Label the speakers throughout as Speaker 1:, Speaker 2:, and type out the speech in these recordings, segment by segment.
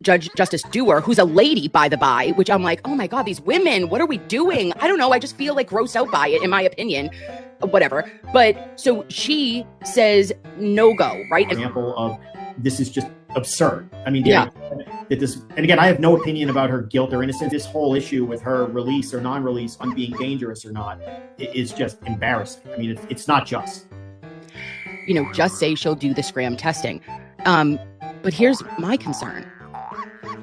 Speaker 1: Justice Dewar, who's a lady, by the by, which I'm like, oh my God, these women, what are we doing? I don't know. I just feel like grossed out by it, in my opinion. Whatever. But so she says no go, right?
Speaker 2: Example of this is just absurd. I mean,
Speaker 1: yeah.
Speaker 2: That this, and again, I have no opinion about her guilt or innocence. This whole issue with her release or non-release on being dangerous or not is just embarrassing. I mean, it's not just.
Speaker 1: You know, just say she'll do the scram testing. But here's my concern.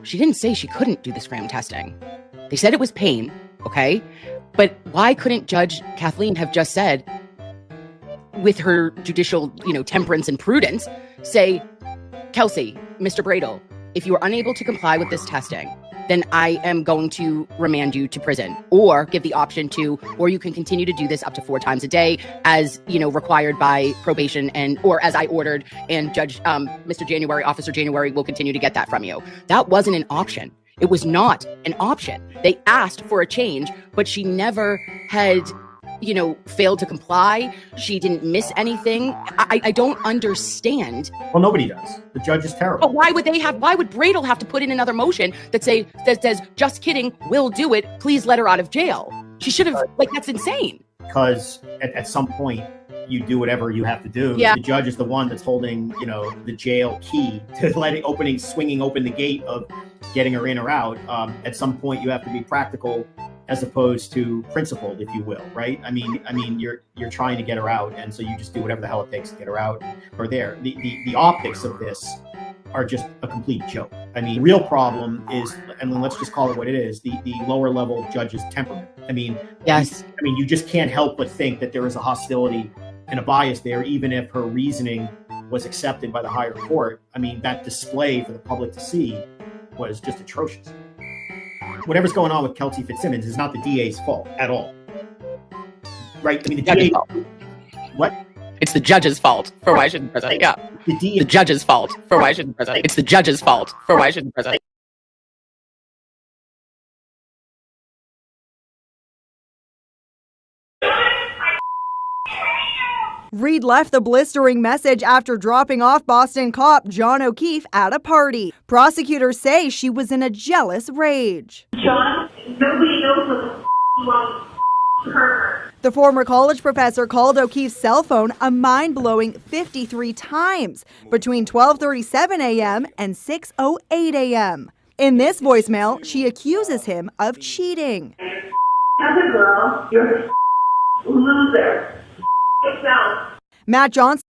Speaker 1: She didn't say she couldn't do the scram testing. They said it was pain, okay? But why couldn't Judge Kathleen have just said, with her judicial, temperance and prudence, say, Kelsey, Mr. Bradel, if you are unable to comply with this testing, then I am going to remand you to prison, or give the option to, or you can continue to do this up to 4 times a day as, required by probation or as I ordered, and Mr. January, Officer January will continue to get that from you. That wasn't an option. It was not an option. They asked for a change, but she never had, failed to comply. She didn't miss anything. I don't understand.
Speaker 2: Well, nobody does. The judge is terrible.
Speaker 1: But why would Bradel have to put in another motion that says, just kidding, we'll do it. Please let her out of jail. She should have, that's insane.
Speaker 2: Because at some point, you do whatever you have to do.
Speaker 1: Yeah.
Speaker 2: The judge is the one that's holding, the jail key to swinging open the gate of getting her in or out. At some point, you have to be practical as opposed to principled, if you will, right? I mean, you're trying to get her out, and so you just do whatever the hell it takes to get her out or there. The optics of this are just a complete joke. I mean, the real problem is, and let's just call it what it is, the lower level judge's temperament. I mean,
Speaker 1: yes.
Speaker 2: You just can't help but think that there is a hostility and a bias there, even if her reasoning was accepted by the higher court. I mean, that display for the public to see was just atrocious. Whatever's going on with Kelsey Fitzsimmons is not the DA's fault at all. Right? I mean, the DA... What?
Speaker 1: It's the judge's fault for why she shouldn't present. Yeah. The judge's fault for why she shouldn't present. It's the judge's fault for why she shouldn't present.
Speaker 3: Reed left the blistering message after dropping off Boston cop John O'Keefe at a party. Prosecutors say she was in a jealous rage.
Speaker 4: John, nobody knows what the you want her.
Speaker 3: The former college professor called O'Keefe's cell phone a mind-blowing 53 times between 12:37 a.m. and 6:08 a.m. In this voicemail, she accuses him of cheating.
Speaker 4: As a girl, you're a loser. Yourself.
Speaker 3: Matt Johnson